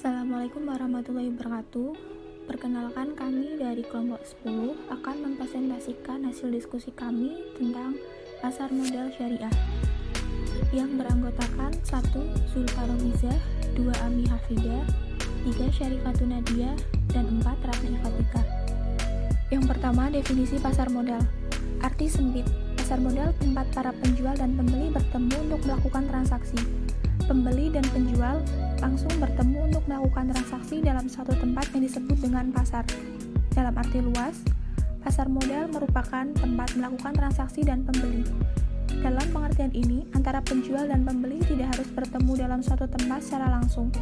Assalamualaikum warahmatullahi wabarakatuh. Perkenalkan, kami dari kelompok 10 akan mempresentasikan hasil diskusi kami tentang pasar modal syariah yang beranggotakan 1. Zulfa Romizah, 2. Ami Hafidah, 3. Syarifatun Nadia, dan 4. Ratna Ifatika. Yang pertama, definisi pasar modal. Arti sempit, pasar modal tempat para penjual dan pembeli bertemu untuk melakukan transaksi. Pembeli dan penjual langsung bertemu untuk melakukan transaksi dalam satu tempat yang disebut dengan pasar. Dalam arti luas, pasar modal merupakan tempat melakukan transaksi dan pembeli. Dalam pengertian ini, antara penjual dan pembeli tidak harus bertemu dalam suatu tempat secara langsung.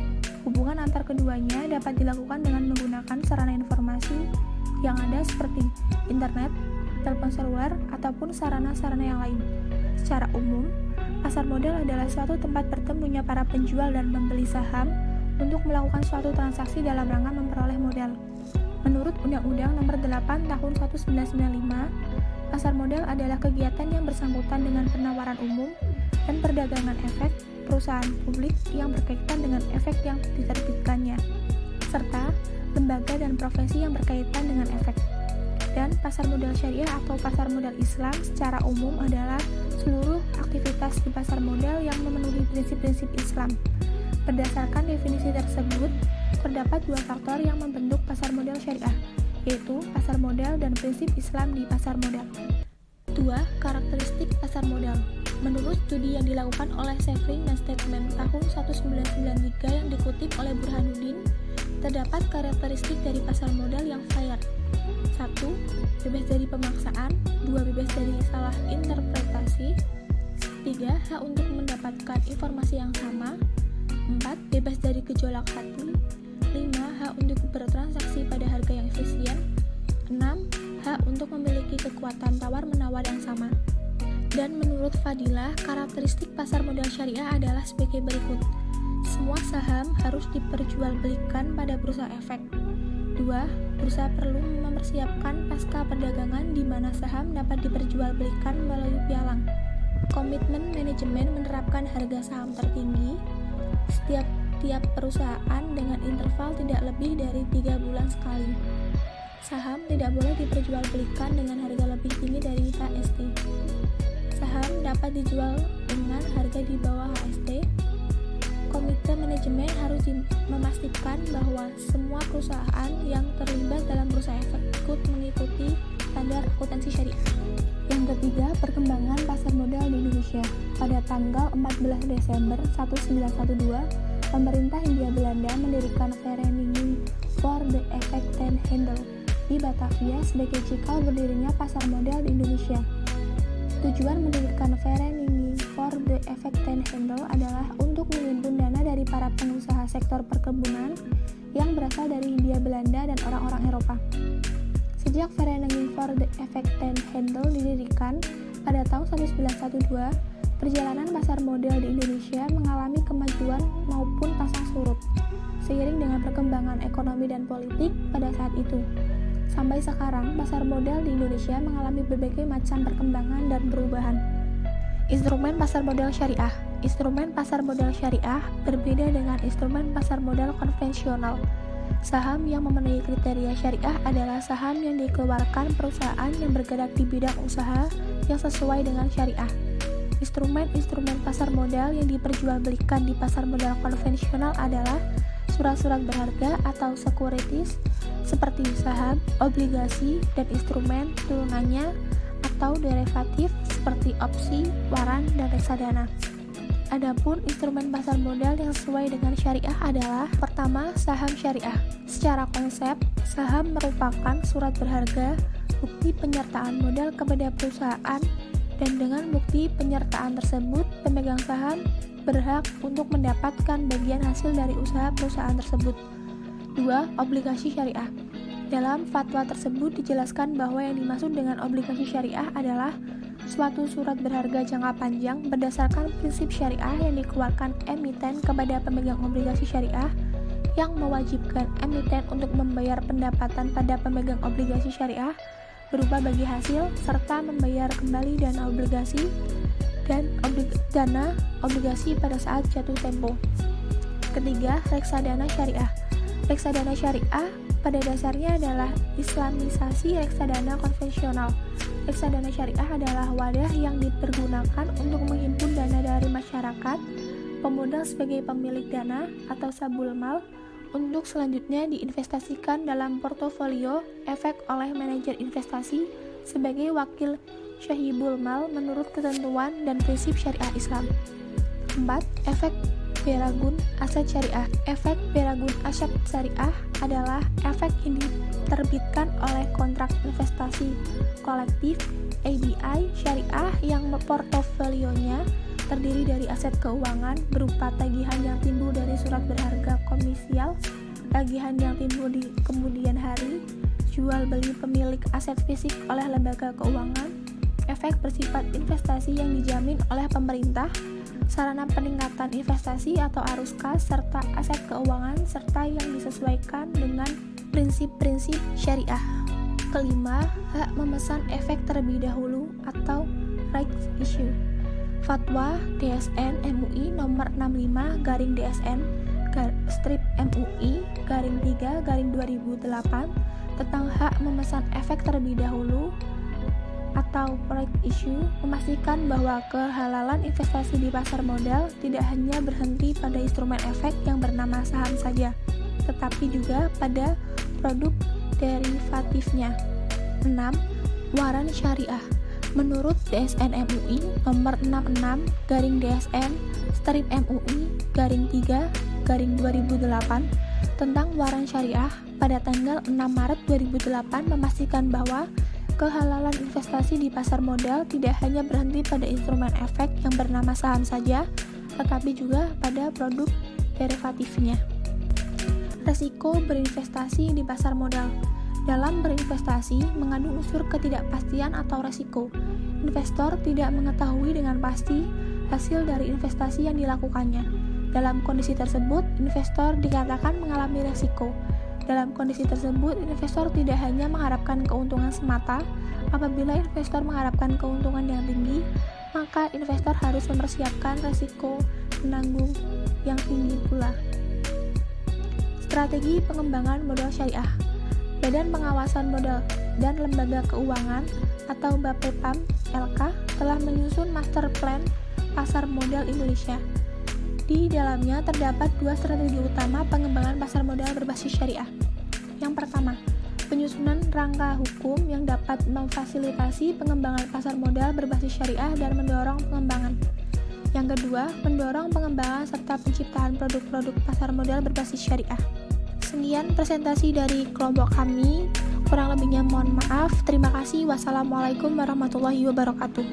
Hubungan antar keduanya dapat dilakukan dengan menggunakan sarana informasi yang ada seperti internet, telepon seluler, ataupun sarana-sarana yang lain. Secara umum, pasar modal adalah suatu tempat bertemunya para penjual dan pembeli saham untuk melakukan suatu transaksi dalam rangka memperoleh modal. Menurut Undang-Undang Nomor 8 Tahun 1995, pasar modal adalah kegiatan yang bersangkutan dengan penawaran umum dan perdagangan efek perusahaan publik yang berkaitan dengan efek yang diterbitkannya, serta lembaga dan profesi yang berkaitan dengan efek. Dan pasar modal syariah atau pasar modal Islam secara umum adalah seluruh aktivitas di pasar modal yang memenuhi prinsip-prinsip Islam. Berdasarkan definisi tersebut, terdapat dua faktor yang membentuk pasar modal syariah, yaitu pasar modal dan prinsip Islam di pasar modal. 2. Karakteristik pasar modal. Menurut studi yang dilakukan oleh Shevrin dan Statement tahun 1993 yang dikutip oleh Burhanuddin, terdapat karakteristik dari pasar modal yang fair. 1. Bebas dari pemaksaan. 2. Bebas dari salah interpretasi. 3. Hak untuk mendapatkan informasi yang sama. 4. Bebas dari gejolak hati. 5. Hak untuk bertransaksi pada harga yang efisien. 6. Hak untuk memiliki kekuatan tawar-menawar yang sama. Dan menurut Fadilah, karakteristik pasar modal syariah adalah sebagai berikut. Semua saham harus diperjualbelikan pada bursa efek. 2. Bursa perlu mempersiapkan pasca perdagangan di mana saham dapat diperjualbelikan melalui pialang. Komitmen manajemen menerapkan harga saham tertinggi setiap perusahaan dengan interval tidak lebih dari 3 bulan sekali. Saham tidak boleh diperjualbelikan dengan harga lebih tinggi dari HST. Saham dapat dijual dengan harga di bawah HST. Komite manajemen harus memastikan bahwa semua perusahaan yang terlibat dalam bursa efek ikut mengikuti standar akuntansi syariah. Yang ketiga, perkembangan pasar modal di Indonesia. Pada tanggal 14 Desember 1912, pemerintah Hindia Belanda mendirikan Vereniging for the Effect and Handel di Batavia sebagai cikal berdirinya pasar modal di Indonesia. Tujuan mendirikan Vereniging for the Effect and Handel adalah untuk menghimpun dana dari para pengusaha sektor perkebunan yang berasal dari Hindia Belanda dan orang-orang Eropa. Sejak Vereniging for the Effect and Handel didirikan pada tahun 1912, perjalanan pasar modal di Indonesia mengalami kemajuan maupun pasang surut seiring dengan perkembangan ekonomi dan politik pada saat itu. Sampai sekarang, pasar modal di Indonesia mengalami berbagai macam perkembangan dan perubahan. Instrumen pasar modal syariah. Instrumen pasar modal syariah berbeda dengan instrumen pasar modal konvensional. Saham yang memenuhi kriteria syariah adalah saham yang dikeluarkan perusahaan yang bergerak di bidang usaha yang sesuai dengan syariah. Instrumen-instrumen pasar modal yang diperjualbelikan di pasar modal konvensional adalah surat-surat berharga atau securities seperti saham, obligasi, dan instrumen turunannya atau derivatif seperti opsi, waran, dan reksadana. Adapun instrumen pasar modal yang sesuai dengan syariah adalah: pertama, saham syariah. Secara konsep, saham merupakan surat berharga, bukti penyertaan modal kepada perusahaan, dan dengan bukti penyertaan tersebut, pemegang saham berhak untuk mendapatkan bagian hasil dari usaha perusahaan tersebut. 2. Obligasi syariah. Dalam fatwa tersebut dijelaskan bahwa yang dimaksud dengan obligasi syariah adalah suatu surat berharga jangka panjang berdasarkan prinsip syariah yang dikeluarkan emiten kepada pemegang obligasi syariah yang mewajibkan emiten untuk membayar pendapatan pada pemegang obligasi syariah berupa bagi hasil serta membayar kembali dana obligasi dan dana obligasi pada saat jatuh tempo. Ketiga, reksadana syariah. Reksadana syariah pada dasarnya adalah islamisasi reksadana konvensional. Reksadana syariah adalah wadah yang dipergunakan untuk menghimpun dana dari masyarakat, pemodal sebagai pemilik dana atau sabul mal, untuk selanjutnya diinvestasikan dalam portofolio efek oleh manajer investasi sebagai wakil syahibul mal menurut ketentuan dan prinsip syariah Islam. 4. Efek Beragun aset syariah. Efek Beragun aset syariah adalah efek yang diterbitkan oleh kontrak investasi kolektif ABI syariah yang portofolionya terdiri dari aset keuangan berupa tagihan yang timbul dari surat berharga komersial, tagihan yang timbul di kemudian hari, jual beli pemilik aset fisik oleh lembaga keuangan, efek bersifat investasi yang dijamin oleh pemerintah, sarana peningkatan investasi atau arus kas, serta aset keuangan serta yang disesuaikan dengan prinsip-prinsip syariah. Kelima, hak memesan efek terlebih dahulu atau rights issue. Fatwa DSN MUI nomor 65/DSN MUI /3/2008 tentang hak memesan efek terlebih dahulu atau right issue memastikan bahwa kehalalan investasi di pasar modal tidak hanya berhenti pada instrumen efek yang bernama saham saja, tetapi juga pada produk derivatifnya. 6. Waran syariah. Menurut DSN MUI nomor 66/DSN MUI /3/2008 tentang waran syariah pada tanggal 6 Maret 2008 memastikan bahwa kehalalan investasi di pasar modal tidak hanya berhenti pada instrumen efek yang bernama saham saja, tetapi juga pada produk derivatifnya. Resiko berinvestasi di pasar modal. Dalam berinvestasi mengandung unsur ketidakpastian atau resiko. Investor tidak mengetahui dengan pasti hasil dari investasi yang dilakukannya. Dalam kondisi tersebut, investor dikatakan mengalami resiko. Dalam kondisi tersebut, investor tidak hanya mengharapkan keuntungan semata. Apabila investor mengharapkan keuntungan yang tinggi, maka investor harus mempersiapkan resiko menanggung yang tinggi pula. Strategi pengembangan modal syariah. Badan Pengawasan Modal dan Lembaga Keuangan atau BAPEPAM LK telah menyusun Master Plan Pasar Modal Indonesia. Di dalamnya terdapat dua strategi utama pengembangan pasar modal berbasis syariah. Yang pertama, penyusunan rangka hukum yang dapat memfasilitasi pengembangan pasar modal berbasis syariah dan mendorong pengembangan. Yang kedua, mendorong pengembangan serta penciptaan produk-produk pasar modal berbasis syariah. Sekian presentasi dari kelompok kami. Kurang lebihnya mohon maaf. Terima kasih. Wassalamualaikum warahmatullahi wabarakatuh.